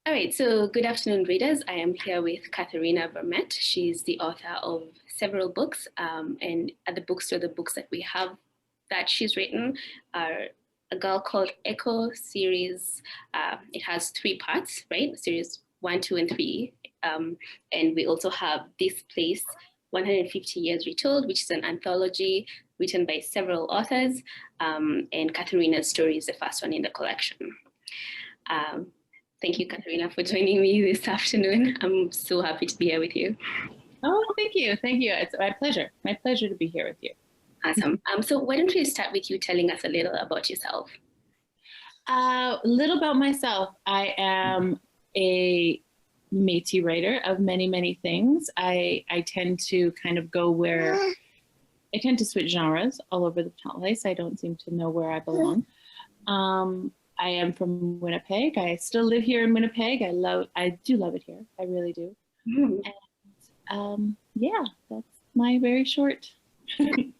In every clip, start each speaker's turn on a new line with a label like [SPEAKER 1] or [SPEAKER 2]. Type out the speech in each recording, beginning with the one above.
[SPEAKER 1] All right, so good afternoon, readers. I am here with Katherena Vermette. She's the author of several books, and at the bookstore, the books that we have that she's written are A Girl Called Echo series. It has three parts, right? Series one, two, and three. And we also have This Place, 150 Years Retold, which is an anthology written by several authors, and Katherena's story is the first one in the collection. Um, Thank you, Katherena, for joining me this afternoon. I'm so happy to be here with you.
[SPEAKER 2] Oh, thank you. Thank you. It's my pleasure. My pleasure to be here with you.
[SPEAKER 1] Awesome. So why don't we start with you telling us a little about yourself?
[SPEAKER 2] A little about myself. I am a Métis writer of many, many things. I tend to kind of go where I tend to switch genres all over the place. I don't seem to know where I belong. I am from Winnipeg. I still live here in Winnipeg. I do love it here. I really do.
[SPEAKER 1] Mm.
[SPEAKER 2] And yeah, that's my very short.
[SPEAKER 1] It's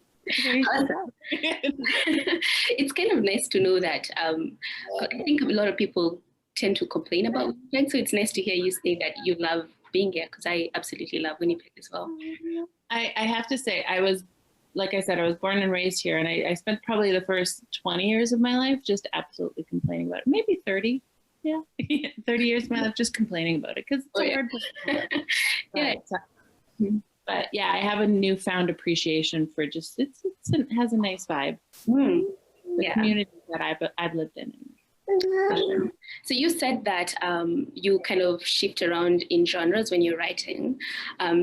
[SPEAKER 1] kind of nice to know that. I think a lot of people tend to complain about Winnipeg, so it's nice to hear you say that you love being here, because I absolutely love Winnipeg as well.
[SPEAKER 2] I have to say, like I said, I was born and raised here, and I spent probably the first 20 years of my life just absolutely complaining about it. Maybe 30. Yeah, 30 years of my life just complaining about it because it's hard to yeah. But yeah, I have a newfound appreciation for just it has a nice vibe. The community that I've lived in.
[SPEAKER 1] So you said that you kind of shift around in genres when you're writing.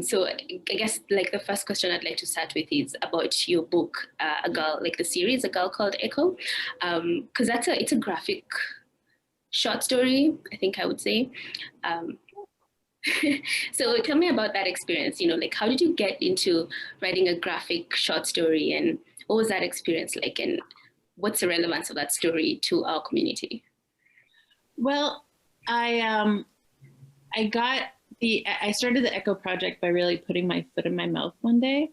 [SPEAKER 1] So I guess like the first question I'd like to start with is about your book, the series, A Girl Called Echo, because it's a graphic short story, I think I would say. So tell me about that experience. Like how did you get into writing a graphic short story, and what was that experience like, and what's the relevance of that story to our community?
[SPEAKER 2] Well, I started the Echo Project by really putting my foot in my mouth one day.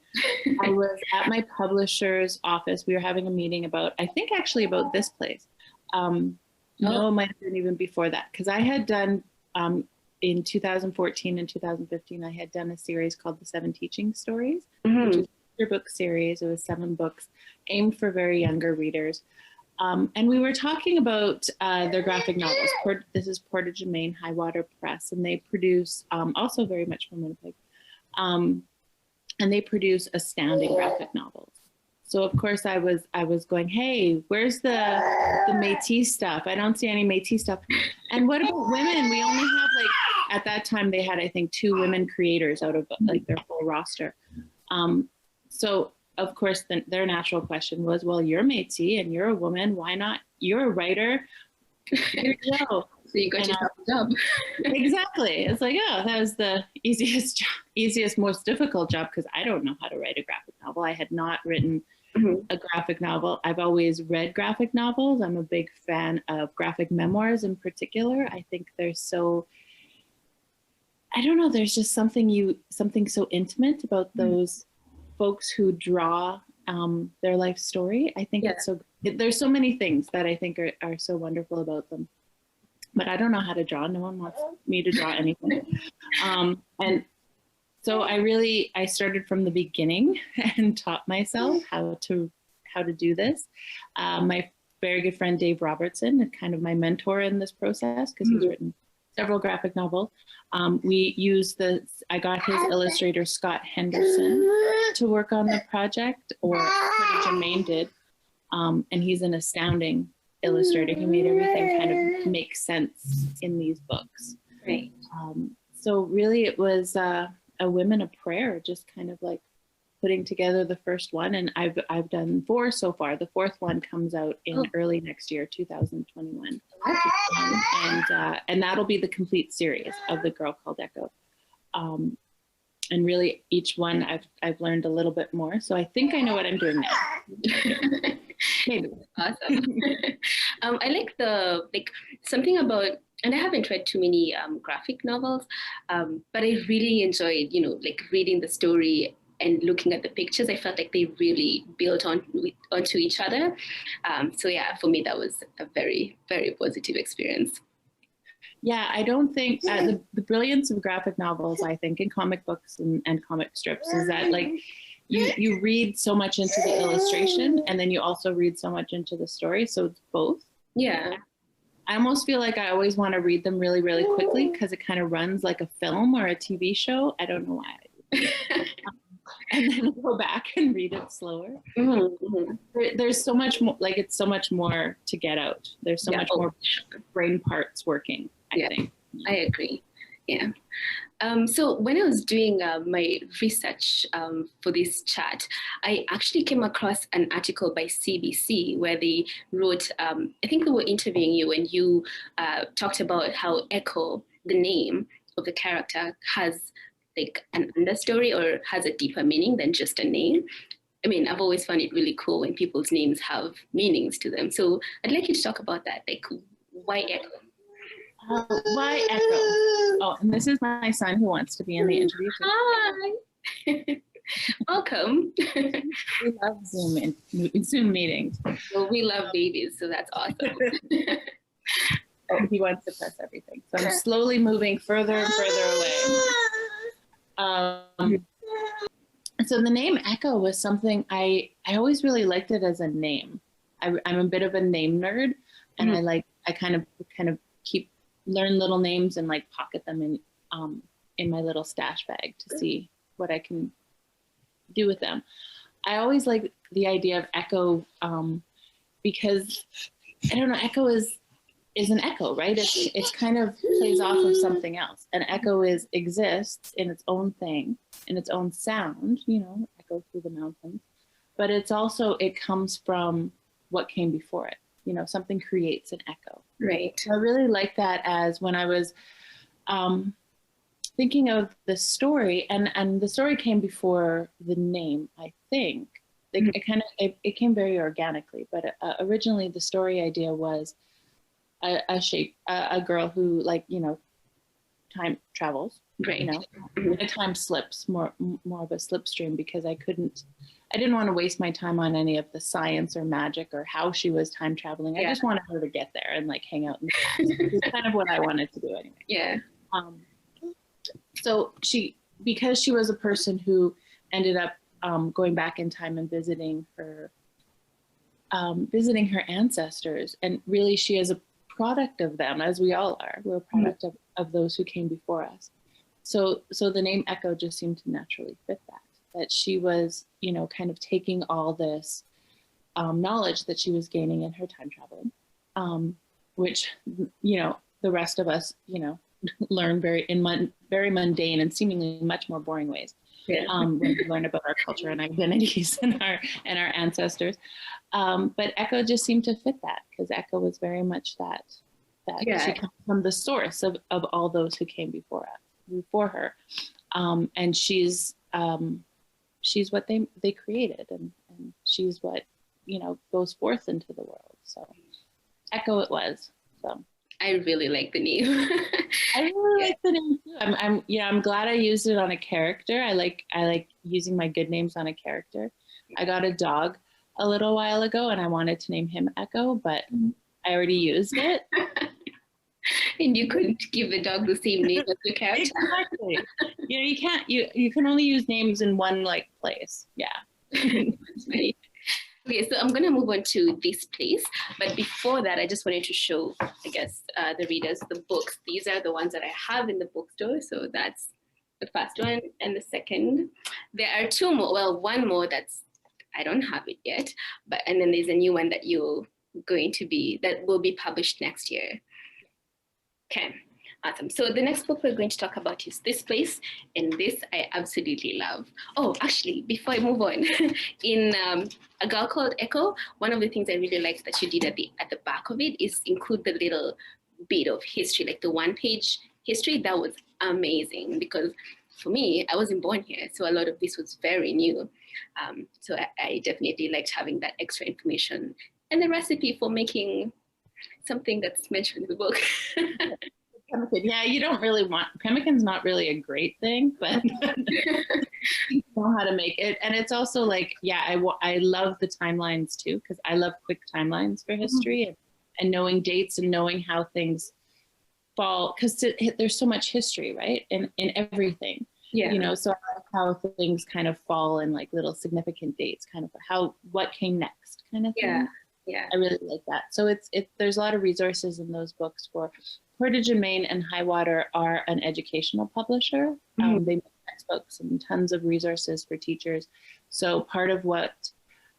[SPEAKER 2] I was at my publisher's office. We were having a meeting about this place. No, it might have been even before that, because I had done in 2014 and 2015, I had done a series called The 7 Teaching Stories, which is a book series. It was 7 books aimed for very younger readers. And we were talking about their graphic novels. This is Portage and Main Highwater Press, and they produce, also very much from Winnipeg, and they produce astounding graphic novels. So of course I was going, hey, where's the Métis stuff? I don't see any Métis stuff. And what about women? We only have at that time they had, I think, 2 women creators out of their whole roster. So of course, their natural question was, well, you're Métis and you're a woman. Why not? You're a writer. Here you go.
[SPEAKER 1] So you got yourself a job.
[SPEAKER 2] Exactly. It's like, oh, that was the easiest, most difficult job, because I don't know how to write a graphic novel. I had not written a graphic novel. I've always read graphic novels. I'm a big fan of graphic memoirs in particular. I think they're so, I don't know, there's just something so intimate about those folks who draw their life story. I think there's so many things that I think are so wonderful about them. But I don't know how to draw. No one wants me to draw anything. And so I started from the beginning and taught myself how to do this. My very good friend Dave Robertson is kind of my mentor in this process, because he's written several graphic novels. I got his illustrator Scott Henderson to work on the project, or Portage and Main did, and he's an astounding illustrator. He made everything kind of make sense in these books.
[SPEAKER 1] Right.
[SPEAKER 2] So really it was a whim and a prayer, just kind of like putting together the first one. And I've done 4 so far. The 4th one comes out in early next year, 2021. And that'll be the complete series of The Girl Called Echo. And really each one I've learned a little bit more. So I think I know what I'm doing now. Maybe.
[SPEAKER 1] Awesome. I like something about, and I haven't read too many graphic novels, but I really enjoyed, reading the story and looking at the pictures. I felt like they really built onto each other. So yeah, for me, that was a very, very positive experience.
[SPEAKER 2] Yeah, I don't think the brilliance of graphic novels, I think, in comic books and comic strips is that like you read so much into the illustration and then you also read so much into the story. So it's both.
[SPEAKER 1] Yeah.
[SPEAKER 2] I almost feel like I always want to read them really, really quickly because it kind of runs like a film or a TV show. I don't know why. And then go back and read it slower.
[SPEAKER 1] Mm-hmm.
[SPEAKER 2] There's so much more, like it's so much more to get out. There's so much more brain parts working, I think.
[SPEAKER 1] I agree. Yeah. So when I was doing my research for this chat, I actually came across an article by CBC where they wrote, I think they were interviewing you and you talked about how Echo, the name of the character, has like an understory or has a deeper meaning than just a name. I mean, I've always found it really cool when people's names have meanings to them. So I'd like you to talk about that. Like, why Echo?
[SPEAKER 2] Why Echo? Oh, and this is my son who wants to be in the interview.
[SPEAKER 1] Hi. Welcome.
[SPEAKER 2] We love Zoom meetings.
[SPEAKER 1] Well, we love babies, so that's awesome.
[SPEAKER 2] Oh, he wants to press everything. So I'm slowly moving further and further away. So the name Echo was something I always really liked it as a name. I'm a bit of a name nerd, and I kind of learn little names and like pocket them in my little stash bag to see what I can do with them. I always like the idea of echo because I don't know, echo is an echo, right? It's kind of plays off of something else. An echo exists in its own thing, in its own sound, echo through the mountains. But it's also, it comes from what came before it. Something creates an echo.
[SPEAKER 1] Right.
[SPEAKER 2] So I really like that as when I was thinking of the story, and the story came before the name, I think. It came very organically, but originally the story idea was a girl who time travels,
[SPEAKER 1] right.
[SPEAKER 2] Time slips, more of a slipstream, because I didn't want to waste my time on any of the science or magic or how she was time traveling. I just wanted her to get there and hang out in the past. It's kind of what I wanted to do anyway.
[SPEAKER 1] Yeah.
[SPEAKER 2] So because she was a person who ended up going back in time and visiting her ancestors, and really she is a product of them, as we all are. We're a product of those who came before us. So the name Echo just seemed to naturally fit that she was, kind of taking all this knowledge that she was gaining in her time traveling, which, the rest of us, learn very mundane and seemingly much more boring ways. Yeah. When we learn about our culture and identities and our ancestors. But Echo just seemed to fit that, because Echo was very much that she comes from the source of all those who came before her. And she's what they created, and she's what, goes forth into the world. So Echo it was. So
[SPEAKER 1] I really like the name.
[SPEAKER 2] I really like the name too. I'm glad I used it on a character. I like using my good names on a character. I got a dog a little while ago and I wanted to name him Echo, but I already used it.
[SPEAKER 1] And you couldn't give the dog the same name as the character.
[SPEAKER 2] Exactly. You can't. You can only use names in one place. Yeah.
[SPEAKER 1] Okay, so I'm going to move on to this place. But before that, I just wanted to show, I guess, the readers the books. These are the ones that I have in the bookstore. So that's the first one and the second. There are two more. Well, one more I don't have it yet. And then there's a new one that that will be published next year. Okay, awesome. So the next book we're going to talk about is This Place, and this I absolutely love. Oh, actually, before I move on, in A Girl Called Echo, one of the things I really liked that you did at the back of it is include the little bit of history, like the one-page history. That was amazing, because for me, I wasn't born here, so a lot of this was very new. So I definitely liked having that extra information and the recipe for making something that's mentioned in the book.
[SPEAKER 2] Yeah, you don't really want pemmican's not really a great thing, but you know how to make it. And it's also I love the timelines too, because I love quick timelines for history and knowing dates and knowing how things fall, because there's so much history, right? In everything.
[SPEAKER 1] Yeah.
[SPEAKER 2] You know, so I like how things kind of fall in like little significant dates, kind of what came next kind of thing.
[SPEAKER 1] Yeah.
[SPEAKER 2] I really like that. So there's a lot of resources in those books. For Portage and Main and Highwater are an educational publisher. They make textbooks and tons of resources for teachers. So part of what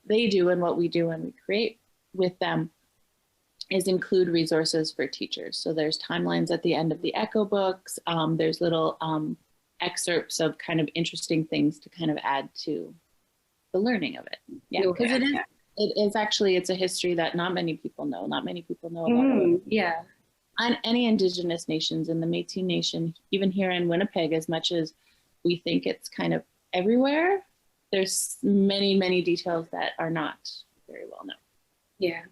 [SPEAKER 2] they do and what we do and we create with them is include resources for teachers. So there's timelines at the end of the Echo books. There's little excerpts of kind of interesting things to kind of add to the learning of it. Yeah, because it's a history that not many people know. Not many people know about it. On any Indigenous nations, in the Métis Nation, even here in Winnipeg, as much as we think it's kind of everywhere, there's many, many details that are not very well known.
[SPEAKER 1] Yeah,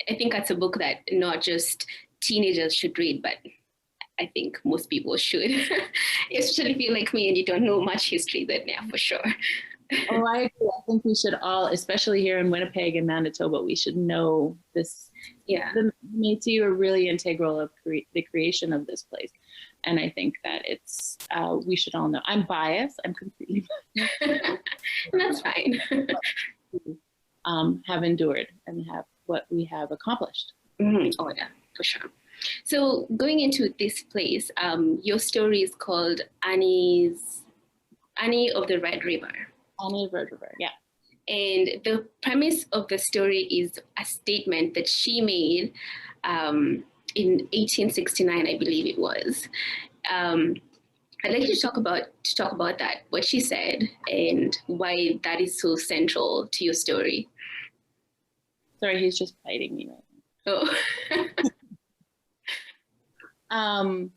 [SPEAKER 1] I think that's a book that not just teenagers should read, but I think most people should, especially if you're like me and you don't know much history, then yeah, for sure.
[SPEAKER 2] Oh, I agree. I think we should all, especially here in Winnipeg and Manitoba, we should know this.
[SPEAKER 1] Yeah.
[SPEAKER 2] The Métis are really integral of the creation of this place. And I think that it's, we should all know. I'm biased. I'm completely biased.
[SPEAKER 1] That's fine.
[SPEAKER 2] Have endured and have what we have accomplished.
[SPEAKER 1] Oh yeah, for sure. So going into this place, your story is called Annie of the Red River.
[SPEAKER 2] Annie of the Red River, yeah.
[SPEAKER 1] And the premise of the story is a statement that she made in 1869, I believe it was. I'd like you to talk about that, what she said, and why that is so central to your story.
[SPEAKER 2] Sorry, he's just biting me right now.
[SPEAKER 1] Oh.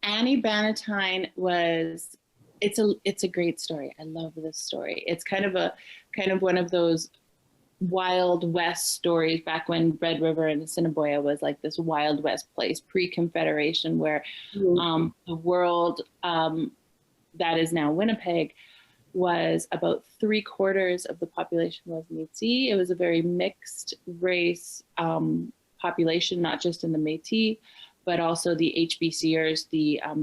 [SPEAKER 2] Annie Bannatyne was. It's a great story. I love this story. It's kind of one of those Wild West stories back when Red River and Assiniboia was like this Wild West place pre-Confederation, where the world that is now Winnipeg was about 3/4 of the population was Métis. It was a very mixed race population, not just in the Métis, but also the HBCers,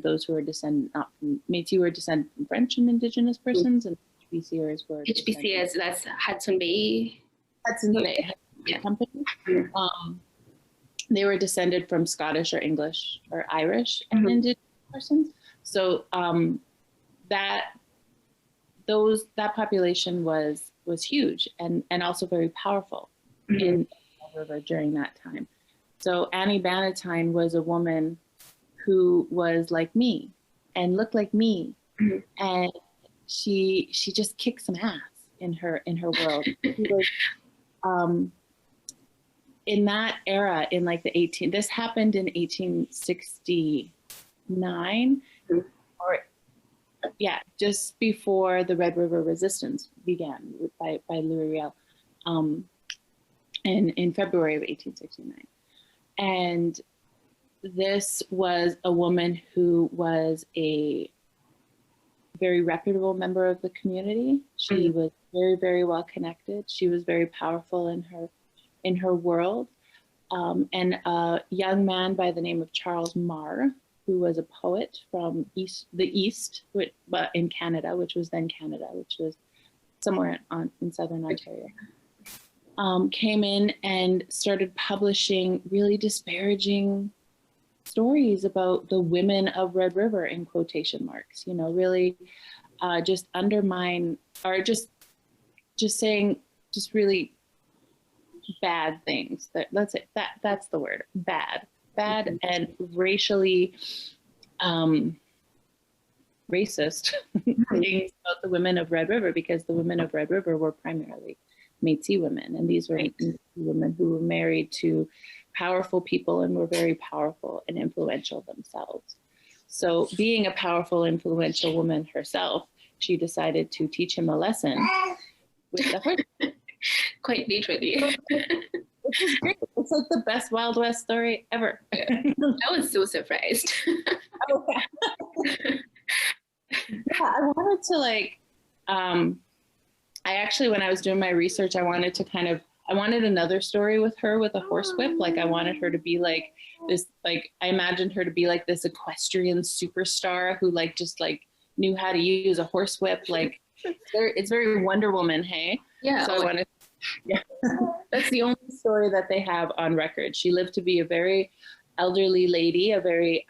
[SPEAKER 2] those who were descended, not from Métis, were descended from French and Indigenous persons, and HBCers were
[SPEAKER 1] HBCers, that's Hudson Bay.
[SPEAKER 2] Hudson Bay Company. They were descended from Scottish or English or Irish and Indigenous persons. So that population was huge and also very powerful in the river during that time. So Annie Bannatyne was a woman who was like me and looked like me, and she just kicked some ass in her world. She was, in that era, in like this happened in 1869, just before the Red River Resistance began by Louis Riel, in February of 1869. And this was a woman who was a very reputable member of the community. She was very, very well connected. She was very powerful in her world. And a young man by the name of Charles Marr, who was a poet from the East, but in Canada, which was then Canada, which was somewhere in southern Ontario. Came in and started publishing really disparaging stories about the women of Red River, in quotation marks, really just undermine, or just saying just really bad things. That's it. That's the word. Bad and racially racist things about the women of Red River, because the women of Red River were primarily Métis women, and these were women who were married to powerful people and were very powerful and influential themselves. So being a powerful, influential woman herself, she decided to teach him a lesson with the horse.
[SPEAKER 1] Quite literally.
[SPEAKER 2] Which is great. It's like the best Wild West story ever.
[SPEAKER 1] I was so surprised.
[SPEAKER 2] I wanted to I actually, when I was doing my research, I wanted to kind of I wanted another story with her with a horsewhip. Like I wanted her to be like this, like I imagined her to be like this equestrian superstar who like just like knew how to use a horsewhip. Like it's very Wonder Woman, hey?
[SPEAKER 1] Yeah.
[SPEAKER 2] So I wanted, yeah. That's the only story that they have on record. She lived to be a very elderly lady, a very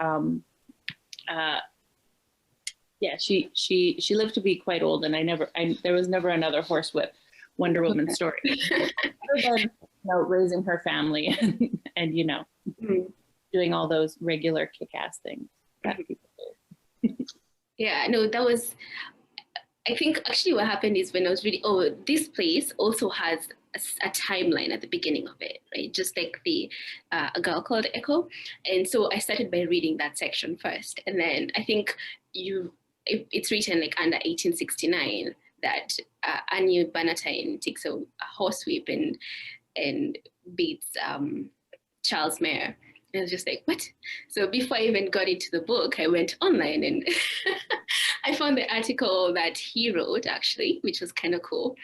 [SPEAKER 2] yeah, she lived to be quite old, and there was never another horsewhip Wonder Woman story other than raising her family and doing all those regular kick-ass things that people do.
[SPEAKER 1] Yeah, no, that was, I think actually what happened is when I was reading, oh, this place also has a timeline at the beginning of it, right? Just like A Girl Called Echo. And so I started by reading that section first. And then I think it's written like under 1869 that Anu Bannatyne takes a horsewhip and beats Charles Mayer. And I was just like, what? So before I even got into the book, I went online and I found the article that he wrote, actually, which was kind of cool.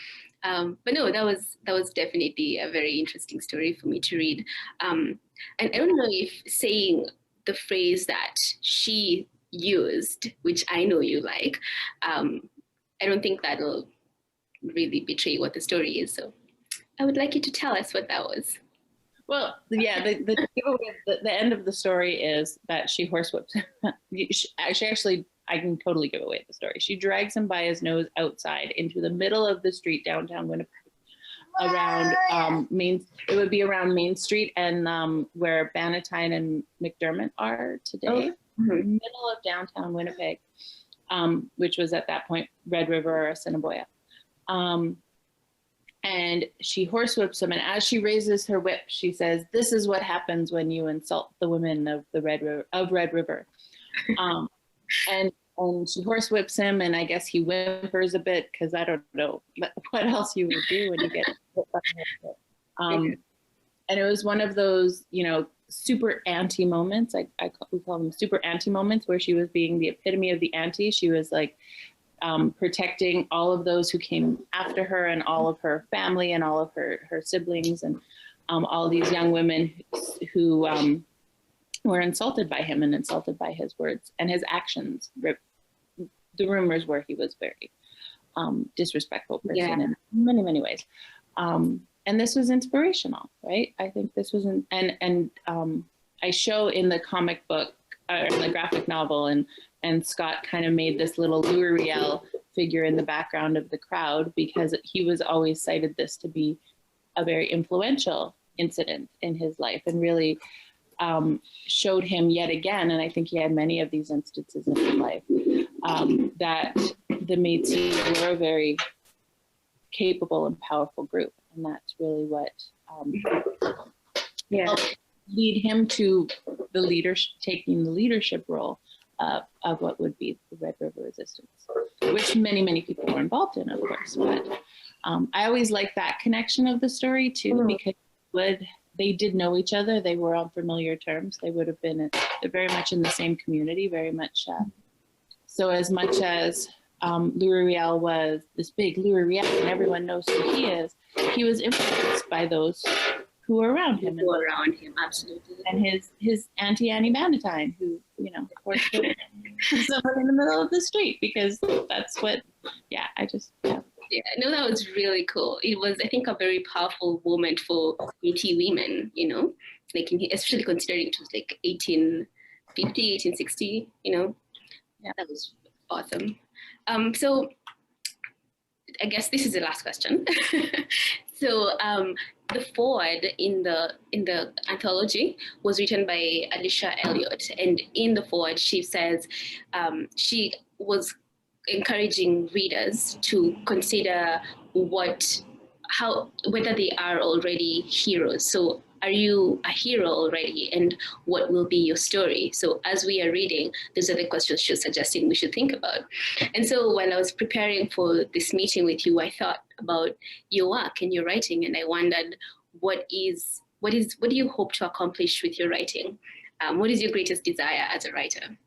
[SPEAKER 1] But no, that was definitely a very interesting story for me to read. And I don't know if saying the phrase that she used, which I know you like, I don't think that'll really betray what the story is. So I would like you to tell us what that was.
[SPEAKER 2] Well, yeah, the end of the story is that she horsewhips him. She actually, I can totally give away the story. She drags him by his nose outside into the middle of the street, downtown Winnipeg, around it would be around Main Street and where Bannatyne and McDermott are today, middle of downtown Winnipeg, which was at that point Red River or Assiniboia. And she horsewhips him, and as she raises her whip, she says, "This is what happens when you insult the women of Red River." And she horsewhips him, and I guess he whimpers a bit because I don't know what else you would do when you get whipped by a horse. And it was one of those, super auntie moments. We call them super auntie moments, where she was being the epitome of the auntie. She was like protecting all of those who came after her and all of her family and all of her siblings and all these young women who were insulted by him and insulted by his words and his actions. The rumors were he was very disrespectful person in many, many ways. And this was inspirational, right? I think this was, and I show in the comic book, in the graphic novel, and Scott kind of made this little Luriel figure in the background of the crowd because he was always cited this to be a very influential incident in his life and really showed him yet again, and I think he had many of these instances in his life, that the Métis were a very capable and powerful group. And that's really what helped lead him to the leadership, taking the leadership role of what would be the Red River Resistance, which many, many people were involved in, of course. But I always like that connection of the story too, because they did know each other. They were on familiar terms. They would have been very much in the same community, very much. So as much as Luriel was this big Luriel and everyone knows who he was influenced by those who were around him.
[SPEAKER 1] Absolutely.
[SPEAKER 2] And his Auntie Annie Bannatyne, who, of course, someone in the middle of the street, because that's what, Yeah,
[SPEAKER 1] no, that was really cool. It was, I think, a very powerful moment for Métis women, like especially considering it was like 1850, 1860,
[SPEAKER 2] Yeah.
[SPEAKER 1] That was awesome. So I guess this is the last question. So the foreword in the anthology was written by Alicia Elliott, and in the foreword she says she was encouraging readers to consider whether they are already heroes. So are you a hero already, and what will be your story? So as we are reading, those are the questions she was suggesting we should think about. And so while I was preparing for this meeting with you, I thought about your work and your writing, and I wondered what do you hope to accomplish with your writing? What is your greatest desire as a writer?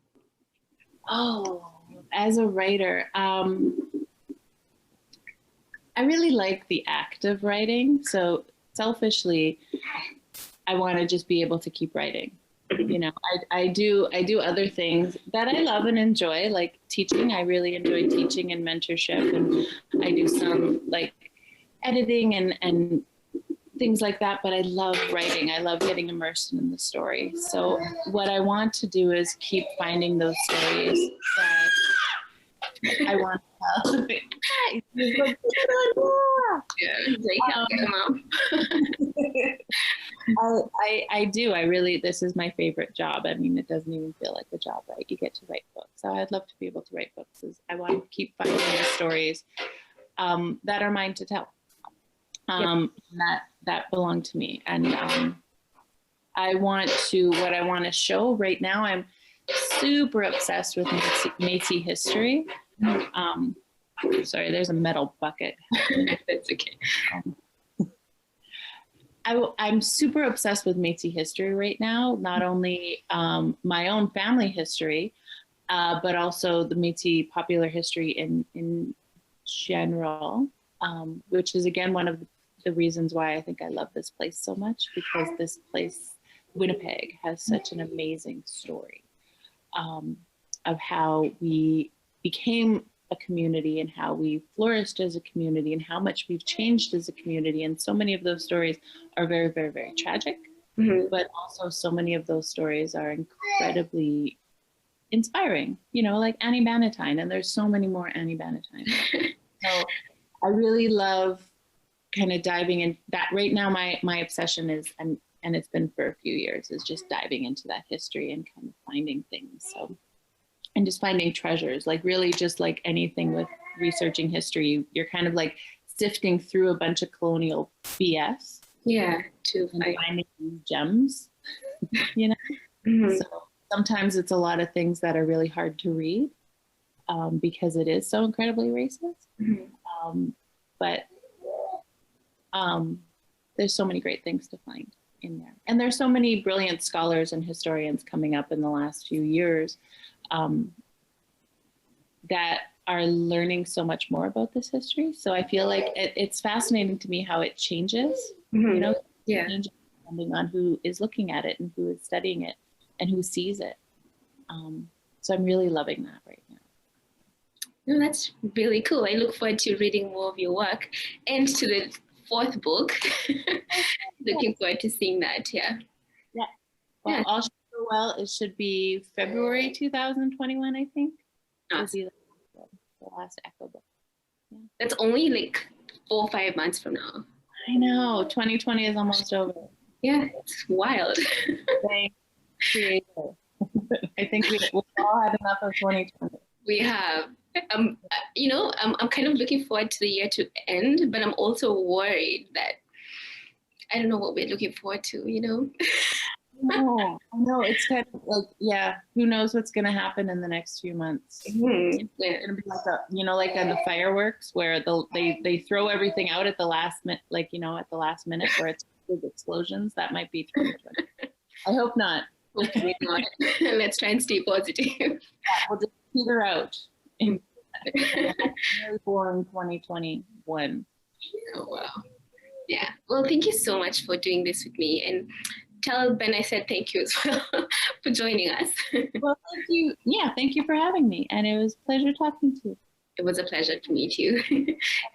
[SPEAKER 2] Oh, as a writer, I really like the act of writing. So selfishly, I want to just be able to keep writing. You know, I do other things that I love and enjoy, like teaching. I really enjoy teaching and mentorship, and I do some like editing and things like that, but I love writing. I love getting immersed in the story. So what I want to do is keep finding those stories that I want to tell. I do. I really, this is my favorite job. I mean, it doesn't even feel like a job, right? You get to write books. So I'd love to be able to write books. I want to keep finding the stories that are mine to tell. That belong to me. And what I want to show right now, I'm super obsessed with Métis history. Sorry, there's a metal bucket.
[SPEAKER 1] That's okay.
[SPEAKER 2] I'm super obsessed with Métis history right now, not only my own family history, but also the Métis popular history in general, which is, again, one of the reasons why I think I love this place so much, because this place, Winnipeg, has such an amazing story of how we became a community and how we flourished as a community and how much we've changed as a community. And so many of those stories are very, very, very tragic, but also so many of those stories are incredibly inspiring, you know, like Annie Bannatyne, and there's so many more Annie Bannatyne. So I really love kind of diving in that. Right now, my obsession is, and it's been for a few years, is just diving into that history and kind of finding things. So, and just finding treasures, like really just like anything with researching history, you're kind of like sifting through a bunch of colonial BS.
[SPEAKER 1] Yeah, to
[SPEAKER 2] finding these gems, you know? So sometimes it's a lot of things that are really hard to read because it is so incredibly racist. But there's so many great things to find in there. And there's so many brilliant scholars and historians coming up in the last few years that are learning so much more about this history. So I feel like it's fascinating to me how it changes, you know, depending on who is looking at it and who is studying it and who sees it. So I'm really loving that right now.
[SPEAKER 1] No, that's really cool. I look forward to reading more of your work and to the 4th book. Looking forward to seeing that. Yeah.
[SPEAKER 2] Well, all should go well. It should be February 2021, I think.
[SPEAKER 1] Awesome.
[SPEAKER 2] The last Echo book. Yeah.
[SPEAKER 1] That's only like 4 or 5 months from now.
[SPEAKER 2] I know. 2020 is almost over.
[SPEAKER 1] Yeah, it's wild.
[SPEAKER 2] Creative. I think we've all had enough of 2020.
[SPEAKER 1] We have. You know, I'm kind of looking forward to the year to end, but I'm also worried that I don't know what we're looking forward to, you know?
[SPEAKER 2] No, it's kind of like, yeah, who knows what's going to happen in the next few months. It's going to be like like on the fireworks where they throw everything out at the last minute, like, you know, at the last minute where it's big explosions. That might be 2020. I hope not.
[SPEAKER 1] Hopefully not. Let's try and stay positive.
[SPEAKER 2] Yeah, we'll just peter out in very boring 2021.
[SPEAKER 1] Oh, wow. Yeah. Well, thank you so much for doing this with me. And tell Ben I said thank you as well for joining us.
[SPEAKER 2] Well, thank you. Yeah, thank you for having me. And it was a pleasure talking to you.
[SPEAKER 1] It was a pleasure to meet you.